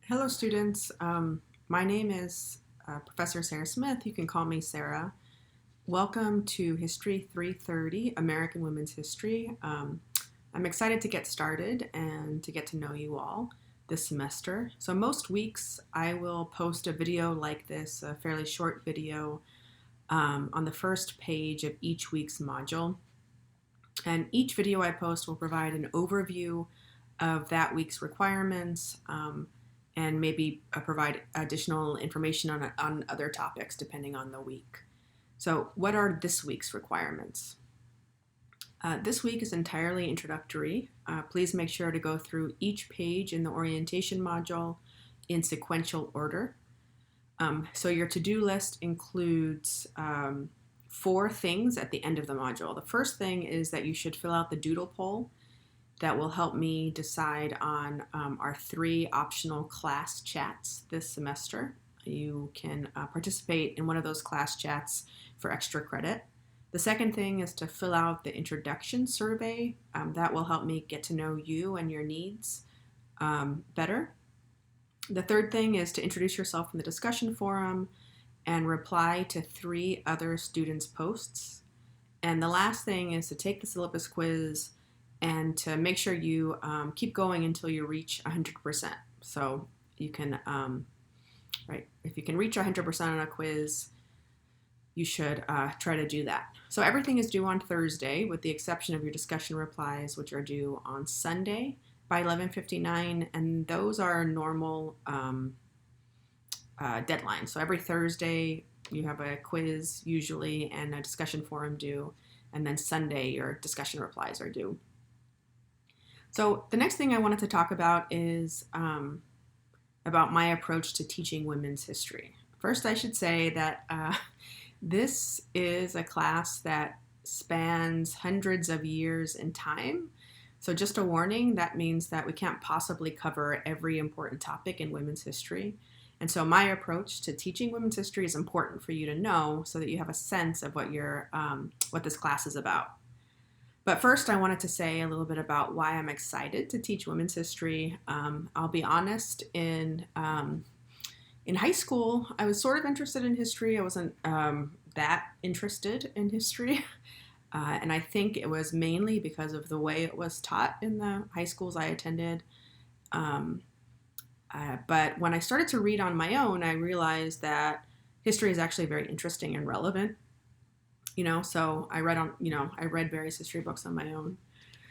Hello, students. My name is Professor Sarah Smith. You can call me Sarah. Welcome to History 330, American Women's History. I'm excited to get started and to get to know you all this semester. So most weeks I will post a video like this, a fairly short video, on the first page of each week's module. And each video I post will provide an overview of that week's requirements, and maybe provide additional information on other topics depending on the week. So what are this week's requirements? This week is entirely introductory. Please make sure to go through each page in the orientation module in sequential order. So your to-do list includes 4 things at the end of the module. The first thing is that you should fill out the doodle poll that will help me decide on our 3 optional class chats this semester. You can participate in one of those class chats for extra credit. The second thing is to fill out the introduction survey. That will help me get to know you and your needs better. The third thing is to introduce yourself in the discussion forum and reply to 3 other students' posts. And the last thing is to take the syllabus quiz and to make sure you keep going until you reach 100%. So you can, if you can reach 100% on a quiz, you should try to do that. So everything is due on Thursday, with the exception of your discussion replies, which are due on Sunday by 11:59, and those are normal deadlines. So every Thursday you have a quiz usually and a discussion forum due, and then Sunday your discussion replies are due. So the next thing I wanted to talk about is about my approach to teaching women's history. First, I should say that this is a class that spans hundreds of years in time. So just a warning, that means that we can't possibly cover every important topic in women's history. And so my approach to teaching women's history is important for you to know so that you have a sense of what this class is about. But first, I wanted to say a little bit about why I'm excited to teach women's history. I'll be honest, in high school, I was sort of interested in history. I wasn't that interested in history. And I think it was mainly because of the way it was taught in the high schools I attended. But when I started to read on my own, I realized that history is actually very interesting and relevant. So I read various history books on my own.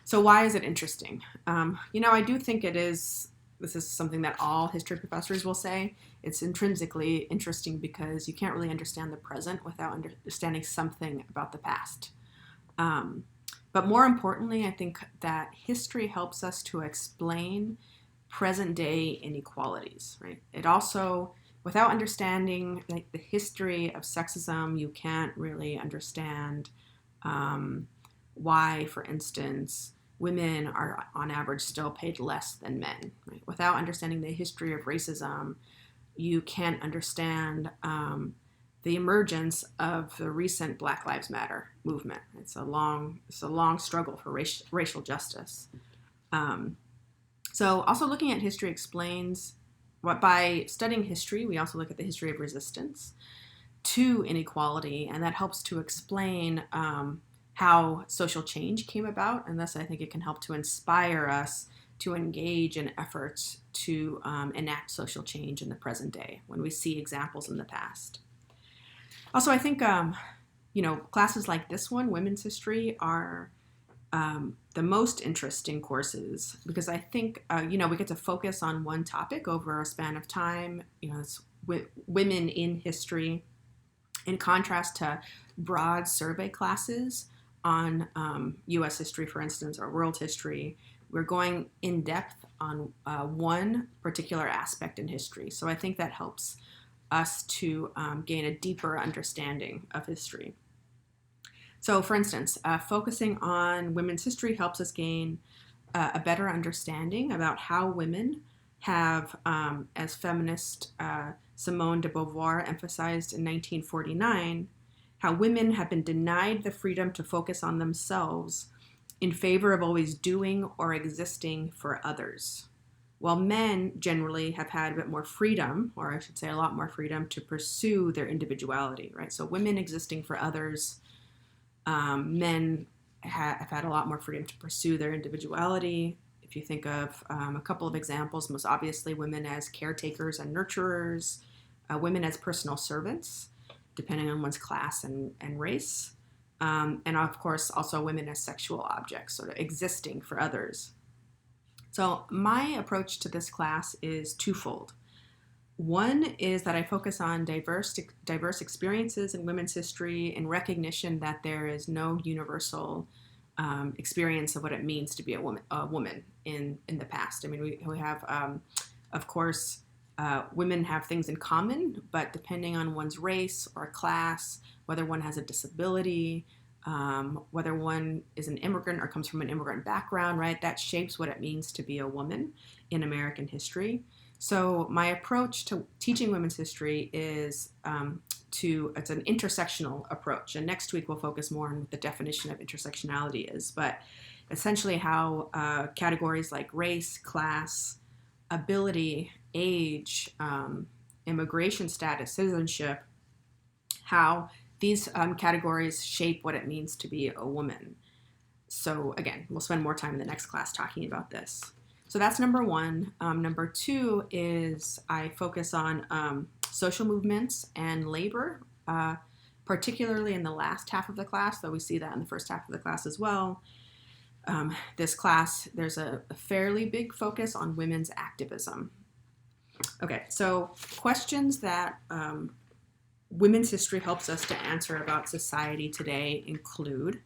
So why is it interesting? I do think this is something that all history professors will say. It's intrinsically interesting because you can't really understand the present without understanding something about the past. But more importantly, I think that history helps us to explain present day inequalities, right? It also, without understanding the history of sexism, you can't really understand why, for instance, women are on average still paid less than men. Right? Without understanding the history of racism, you can't understand the emergence of the recent Black Lives Matter movement. It's a long struggle for racial justice. So also looking at history explains by studying history, we also look at the history of resistance to inequality, and that helps to explain how social change came about, and thus I think it can help to inspire us to engage in efforts to enact social change in the present day when we see examples in the past. Also, I think classes like this one, women's history, are the most interesting courses because I think we get to focus on one topic over a span of time. It's women in history, in contrast to broad survey classes on U.S. history, for instance, or world history. We're going in depth on one particular aspect in history. So I think that helps us to gain a deeper understanding of history. So for instance, focusing on women's history helps us gain a better understanding about how women have, as feminist Simone de Beauvoir emphasized in 1949, how women have been denied the freedom to focus on themselves in favor of always doing or existing for others. while men generally have had a bit more freedom, or I should say a lot more freedom, to pursue their individuality, right? So women existing for others, men have had a lot more freedom to pursue their individuality. If you think of a couple of examples, most obviously women as caretakers and nurturers, women as personal servants, depending on one's class and race, and of course also women as sexual objects, sort of existing for others. So my approach to this class is twofold. One is that I focus on diverse experiences in women's history in recognition that there is no universal experience of what it means to be a woman in the past. I mean, we have, of course, women have things in common, but depending on one's race or class, whether one has a disability, whether one is an immigrant or comes from an immigrant background, right, that shapes what it means to be a woman in American history. So my approach to teaching women's history is it's an intersectional approach. And next week we'll focus more on what the definition of intersectionality is, but essentially how categories like race, class, ability, age, immigration status, citizenship, how these categories shape what it means to be a woman. So again, we'll spend more time in the next class talking about this. So that's number one. Number two is I focus on social movements and labor, particularly in the last half of the class, though we see that in the first half of the class as well. This class, there's a fairly big focus on women's activism. Okay, so questions that women's history helps us to answer about society today include,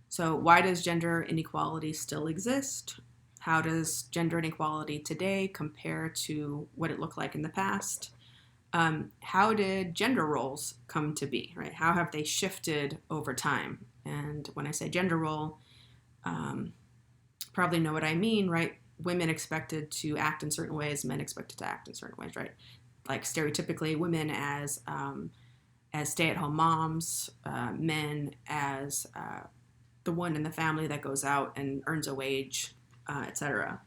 so why does gender inequality still exist? How does gender inequality today compare to what it looked like in the past? How did gender roles come to be, right? How have they shifted over time? And when I say gender role, probably know what I mean, right? Women expected to act in certain ways, men expected to act in certain ways, right? Like stereotypically, women as stay-at-home moms, men as the one in the family that goes out and earns a wage, etc.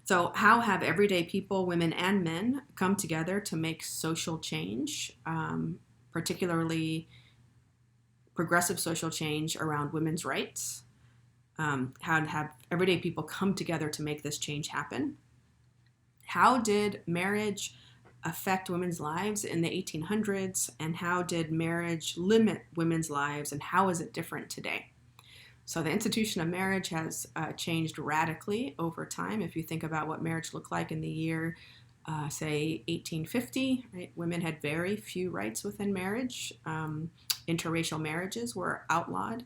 So how have everyday people, women and men, come together to make social change, particularly progressive social change around women's rights? How have everyday people come together to make this change happen? How did marriage affect women's lives in the 1800s, and how did marriage limit women's lives, and how is it different today? So the institution of marriage has changed radically over time. If you think about what marriage looked like in the year, say 1850, right? Women had very few rights within marriage. Interracial marriages were outlawed.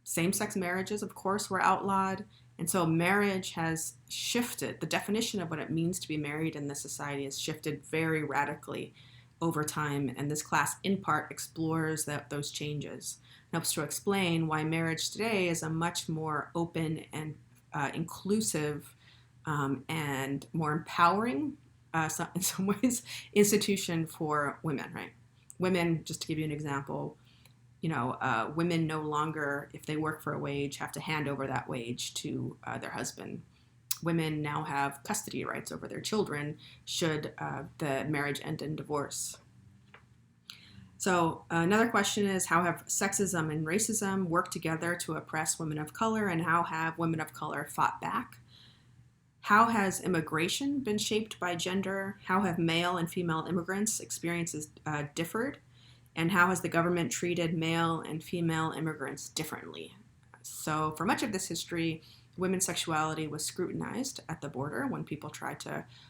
Same-sex marriages, of course, were outlawed. And so marriage has shifted. The definition of what it means to be married in this society has shifted very radically over time. And this class, in part, explores those changes. It helps to explain why marriage today is a much more open and inclusive and more empowering, in some ways, institution for women, right? Women, just to give you an example, women no longer, if they work for a wage, have to hand over that wage to their husband. Women now have custody rights over their children should the marriage end in divorce. So another question is, how have sexism and racism worked together to oppress women of color, and how have women of color fought back? How has immigration been shaped by gender? How have male and female immigrants' experiences differed? And how has the government treated male and female immigrants differently? So for much of this history, women's sexuality was scrutinized at the border when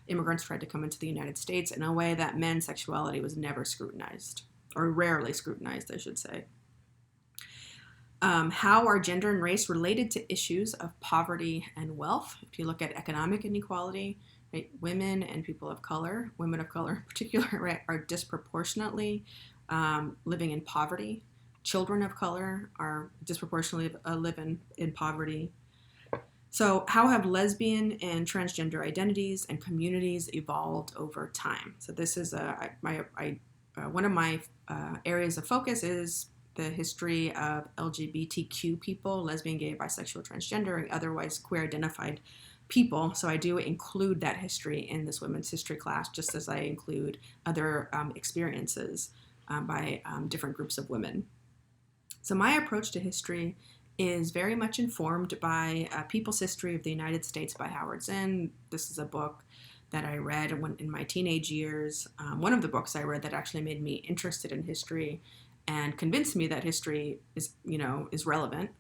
immigrants tried to come into the United States, in a way that men's sexuality was never scrutinized, or rarely scrutinized, I should say. How are gender and race related to issues of poverty and wealth? If you look at economic inequality, right, women and people of color, women of color in particular, right, are disproportionately living in poverty. Children of color are disproportionately living in poverty. So how have lesbian and transgender identities and communities evolved over time? So this is one of my areas of focus is the history of LGBTQ people, lesbian, gay, bisexual, transgender, and otherwise queer identified people. So I do include that history in this women's history class, just as I include other experiences by different groups of women. So my approach to history is very much informed by People's History of the United States by Howard Zinn. This is a book that I read in my teenage years. One of the books I read that actually made me interested in history and convinced me that history is relevant.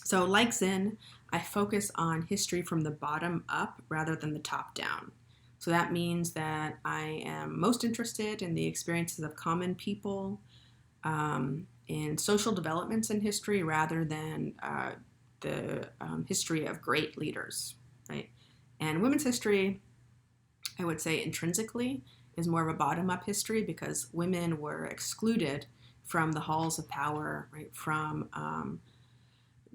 So like Zinn, I focus on history from the bottom up rather than the top down. So that means that I am most interested in the experiences of common people, in social developments in history rather than the history of great leaders, right? And women's history, I would say intrinsically, is more of a bottom-up history because women were excluded from the halls of power, right? From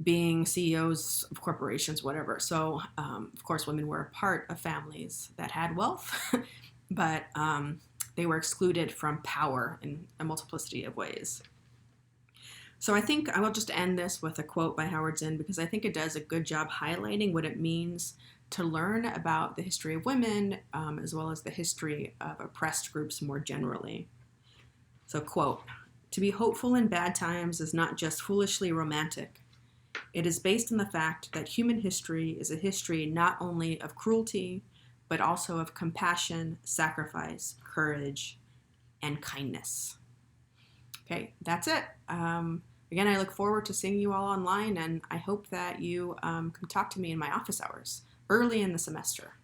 being CEOs of corporations, whatever. So, of course, women were a part of families that had wealth, but they were excluded from power in a multiplicity of ways. So I think I will just end this with a quote by Howard Zinn because I think it does a good job highlighting what it means to learn about the history of women as well as the history of oppressed groups more generally. So, quote, "To be hopeful in bad times is not just foolishly romantic. It is based on the fact that human history is a history not only of cruelty, but also of compassion, sacrifice, courage, and kindness." Okay, that's it. Again, I look forward to seeing you all online, and I hope that you come talk to me in my office hours early in the semester.